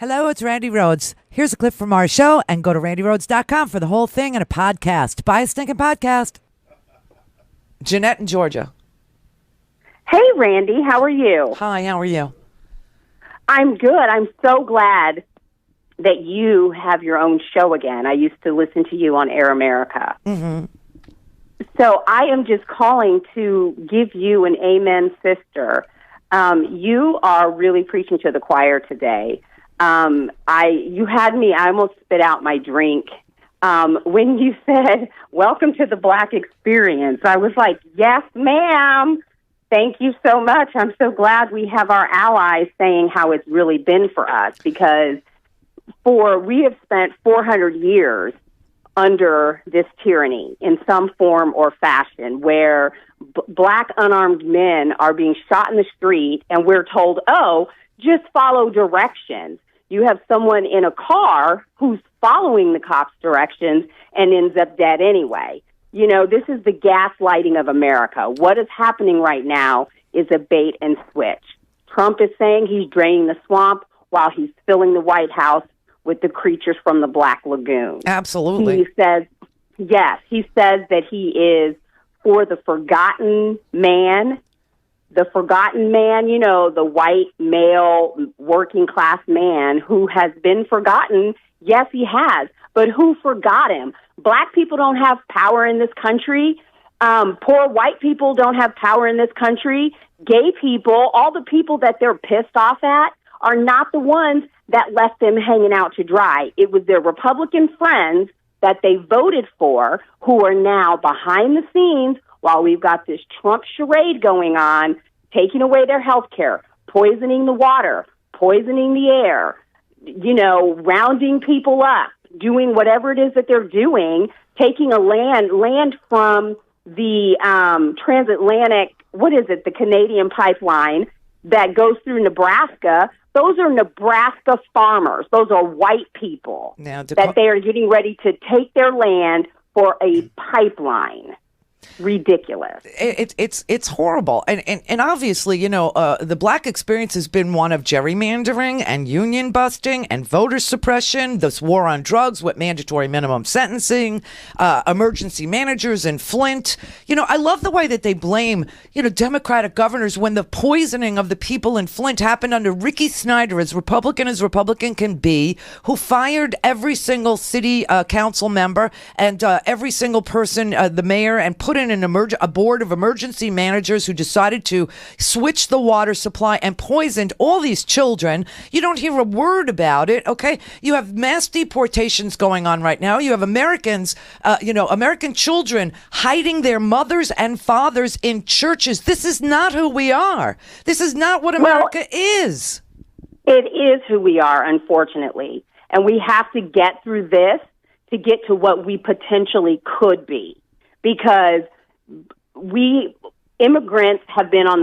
Hello, it's Randy Rhodes. Here's a clip from our show, and go to randyrhodes.com for the whole thing and a podcast. Buy a stinking podcast. Jeanette in Georgia. Hey, Randy. How are you? Hi, how are you? I'm good. I'm so glad that you have your own show again. I used to listen to you on Air America. Mm-hmm. So I am just calling to give you an amen, sister. You are really preaching to the choir today. You had me, I almost spit out my drink. When you said, welcome to the Black experience, I was like, yes, ma'am. Thank you so much. I'm so glad we have our allies saying how it's really been for us, because we have spent 400 years under this tyranny in some form or fashion, where Black unarmed men are being shot in the street, and we're told, oh, just follow directions. You have someone in a car who's following the cops' directions and ends up dead anyway. You know, this is the gaslighting of America. What is happening right now is a bait and switch. Trump is saying he's draining the swamp while he's filling the White House with the creatures from the Black Lagoon. Absolutely. He says, yes, he says that he is for the forgotten man. The forgotten man, you know, the white, male, working-class man who has been forgotten. Yes, he has. But who forgot him? Black people don't have power in this country. Poor white people don't have power in this country. Gay people, all the people that they're pissed off at, are not the ones that left them hanging out to dry. It was their Republican friends that they voted for who are now behind the scenes while we've got this Trump charade going on, taking away their health care, poisoning the water, poisoning the air, you know, rounding people up, doing whatever it is that they're doing, taking a land from the transatlantic, the Canadian pipeline that goes through Nebraska. Those are Nebraska farmers. Those are white people that they are getting ready to take their land for a pipeline. Ridiculous. It's horrible, and obviously, you know, the Black experience has been one of gerrymandering and union busting and voter suppression. This war on drugs with mandatory minimum sentencing, emergency managers in Flint. You know, I love the way that they blame, you know, Democratic governors when the poisoning of the people in Flint happened under Ricky Snyder, as Republican can be, who fired every single city council member and every single person, the mayor, and put in a board of emergency managers who decided to switch the water supply and poisoned all these children. You don't hear a word about it, okay? You have mass deportations going on right now. You have Americans, American children hiding their mothers and fathers in churches. This is not who we are. This is not what America is. It is who we are, unfortunately. And we have to get through this to get to what we potentially could be. Because immigrants have been on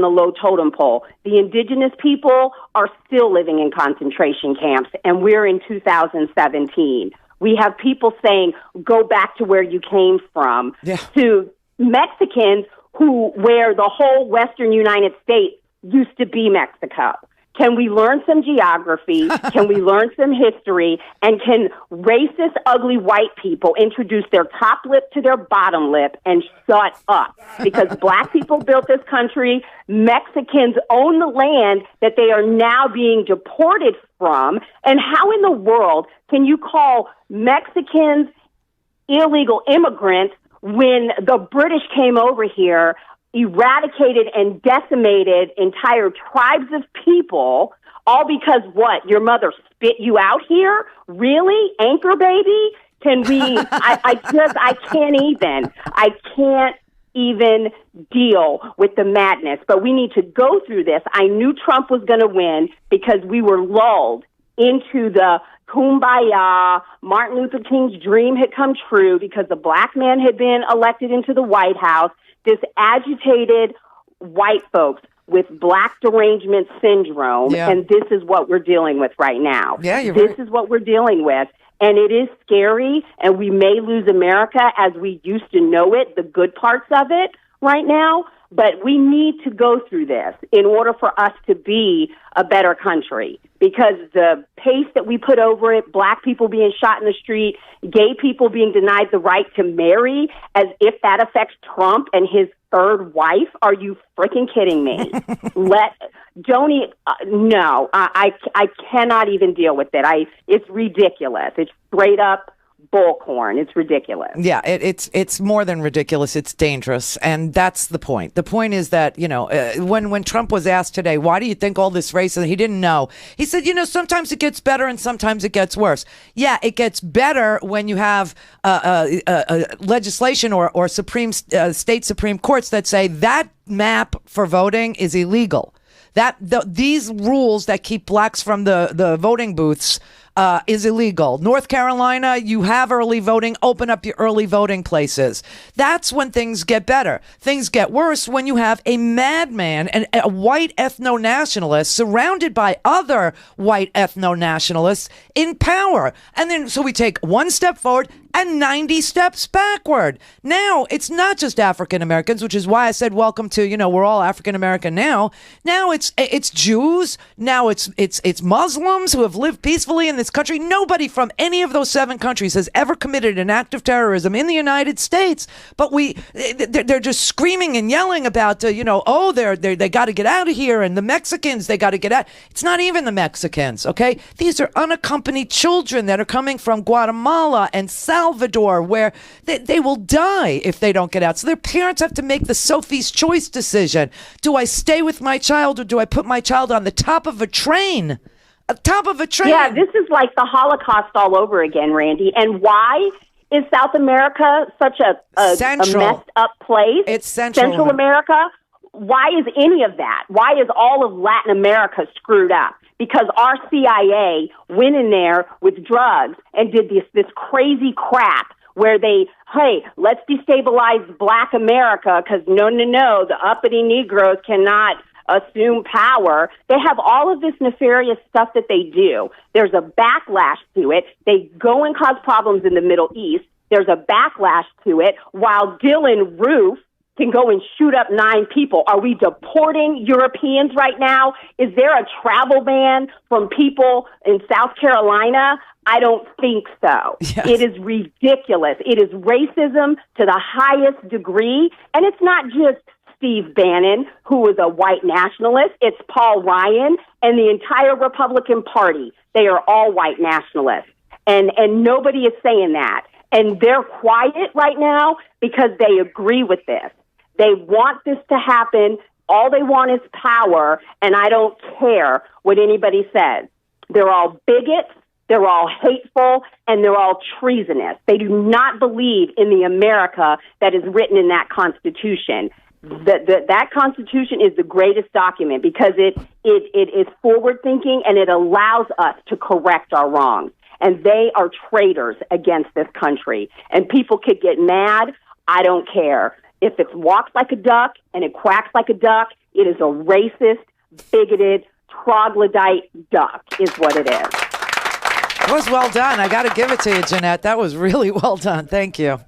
the low totem pole. The indigenous people are still living in concentration camps, and we're in 2017. We have people saying, go back to where you came from, to Mexicans where the whole Western United States used to be Mexico. Can we learn some geography? Can we learn some history? And can racist, ugly white people introduce their top lip to their bottom lip and shut up? Because Black people built this country. Mexicans own the land that they are now being deported from. And how in the world can you call Mexicans illegal immigrants when the British came over here, eradicated and decimated entire tribes of people, all because what? Your mother spit you out here? Really? Anchor baby? Can we, I can't even deal with the madness, but we need to go through this. I knew Trump was going to win because we were lulled into the kumbaya. Martin Luther King's dream had come true because the Black man had been elected into the White House. This agitated white folks with Black derangement syndrome, and this is what we're dealing with right now. This is what we're dealing with, and it is scary, and we may lose America as we used to know it, the good parts of it right now, but we need to go through this in order for us to be a better country. because the pace that we put over it, black people being shot in the street, gay people being denied the right to marry, as if that affects Trump and his third wife. Are you freaking kidding me? I cannot even deal with it. It's ridiculous. It's straight up bullcorn. It's ridiculous. Yeah, it's more than ridiculous. It's dangerous, and that's the point. The point is that when Trump was asked today, why do you think all this racism? He didn't know. He said, sometimes it gets better and sometimes it gets worse. Yeah, it gets better when you have legislation or state Supreme Courts that say that map for voting is illegal. These rules that keep blacks from the voting booths is illegal. North Carolina, you have early voting. Open up your early voting places. That's when things get better. Things get worse when you have a madman and a white ethno-nationalist surrounded by other white ethno-nationalists in power. And then so we take one step forward and 90 steps backward. Now, it's not just African Americans, which is why I said welcome to, we're all African American now. Now it's Jews. Now it's Muslims who have lived peacefully in this country. Nobody from any of those 7 countries has ever committed an act of terrorism in the United States. But they're just screaming and yelling about, they got to get out of here. And the Mexicans, they got to get out. It's not even the Mexicans, okay? These are unaccompanied children that are coming from Guatemala and Salvador, where they will die if they don't get out. So their parents have to make the Sophie's Choice decision. Do I stay with my child or do I put my child on the top of a train? Yeah, this is like the Holocaust all over again, Randy. And why is South America such a messed up place? It's Central America. Why is any of that? Why is all of Latin America screwed up? Because our CIA went in there with drugs and did this crazy crap where let's destabilize Black America because no, the uppity Negroes cannot assume power. They have all of this nefarious stuff that they do. There's a backlash to it. They go and cause problems in the Middle East. There's a backlash to it while Dylan Roof can go and shoot up 9 people. Are we deporting Europeans right now? Is there a travel ban from people in South Carolina? I don't think so. Yes. It is ridiculous. It is racism to the highest degree. And it's not just Steve Bannon, who is a white nationalist. It's Paul Ryan and the entire Republican Party. They are all white nationalists. And nobody is saying that. And they're quiet right now because they agree with this. They want this to happen. All they want is power, and I don't care what anybody says. They're all bigots, they're all hateful, and they're all treasonous. They do not believe in the America that is written in that Constitution. That Constitution is the greatest document because it is forward-thinking, and it allows us to correct our wrongs. And they are traitors against this country. And people could get mad. I don't care. If it walks like a duck and it quacks like a duck, it is a racist, bigoted, troglodyte duck is what it is. That was well done. I got to give it to you, Jeanette. That was really well done. Thank you.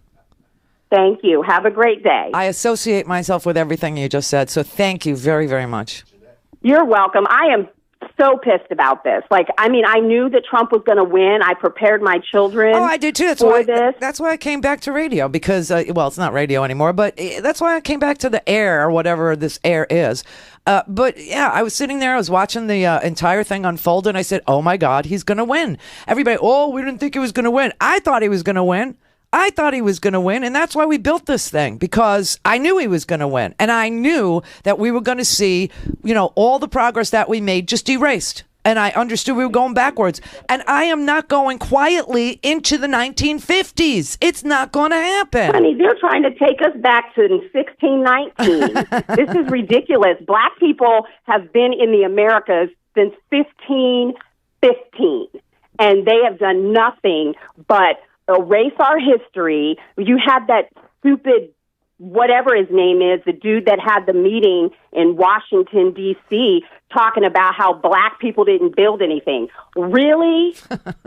Thank you. Have a great day. I associate myself with everything you just said, so thank you very, very much. You're welcome. I am so pissed about this. I knew that Trump was going to win. I prepared my children. Oh, I did too. That's why I came back to radio because, it's not radio anymore, but that's why I came back to the air or whatever this air is. But yeah, I was sitting there, I was watching the entire thing unfold, and I said, oh my God, he's going to win. Everybody, we didn't think he was going to win. I thought he was going to win. And that's why we built this thing, because I knew he was going to win. And I knew that we were going to see, all the progress that we made just erased. And I understood we were going backwards. And I am not going quietly into the 1950s. It's not going to happen. Honey, they're trying to take us back to 1619. This is ridiculous. Black people have been in the Americas since 1515. And they have done nothing but erase our history. You had that stupid, whatever his name is, the dude that had the meeting in Washington, D.C., talking about how black people didn't build anything. Really?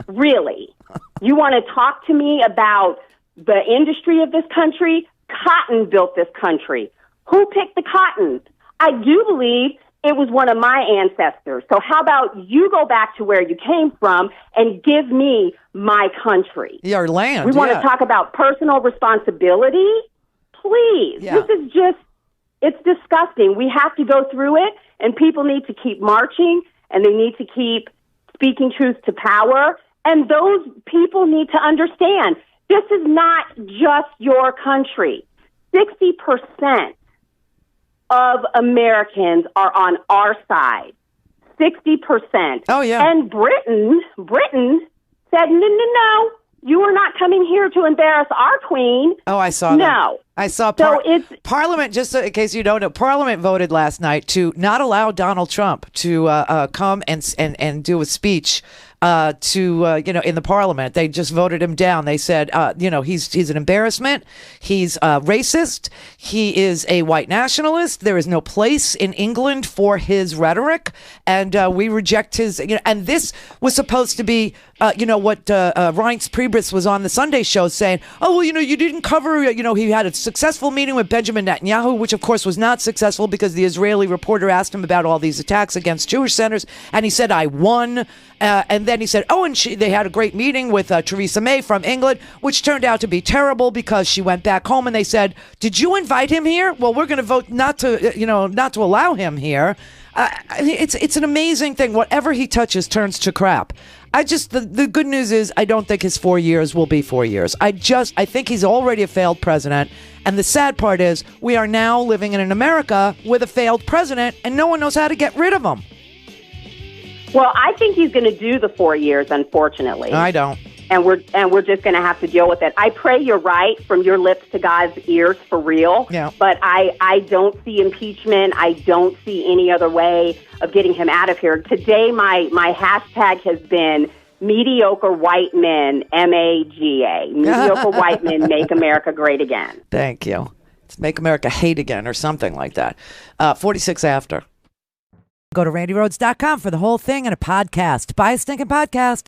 Really? You want to talk to me about the industry of this country? Cotton built this country. Who picked the cotton? I do believe it was one of my ancestors. So how about you go back to where you came from and give me my country? Your land. We want to talk about personal responsibility? Please. Yeah. This is just, it's disgusting. We have to go through it, and people need to keep marching, and they need to keep speaking truth to power. And those people need to understand this is not just your country. 60% of Americans are on our side. 60%. Oh, yeah. And Britain said, no, you are not coming here to embarrass our queen. Oh, I saw that. No. I saw it's Parliament, just in case you don't know, Parliament voted last night to not allow Donald Trump to come and do a speech in the Parliament. They just voted him down. They said, he's an embarrassment. He's racist. He is a white nationalist. There is no place in England for his rhetoric, and we reject his. And this was supposed to be, what Reince Priebus was on the Sunday show saying. Oh, well, you didn't cover. He had a successful meeting with Benjamin Netanyahu, which of course was not successful because the Israeli reporter asked him about all these attacks against Jewish centers, and he said, "I won." And then he said, they had a great meeting with Theresa May from England, which turned out to be terrible because she went back home and they said, "Did you invite him here?" Well, we're going to vote not to allow him here. It's an amazing thing. Whatever he touches turns to crap. The good news is I don't think his 4 years will be 4 years. I think he's already a failed president. And the sad part is we are now living in an America with a failed president and no one knows how to get rid of him. Well, I think he's going to do the 4 years, unfortunately. I don't. And we're just going to have to deal with it. I pray you're right, from your lips to God's ears, for real. Yeah. But I don't see impeachment. I don't see any other way of getting him out of here. Today, my hashtag has been mediocre white men, MAGA. Mediocre white men make America great again. Thank you. It's make America hate again or something like that. 46 after. Go to randyrhodes.com for the whole thing and a podcast. Buy a stinking podcast.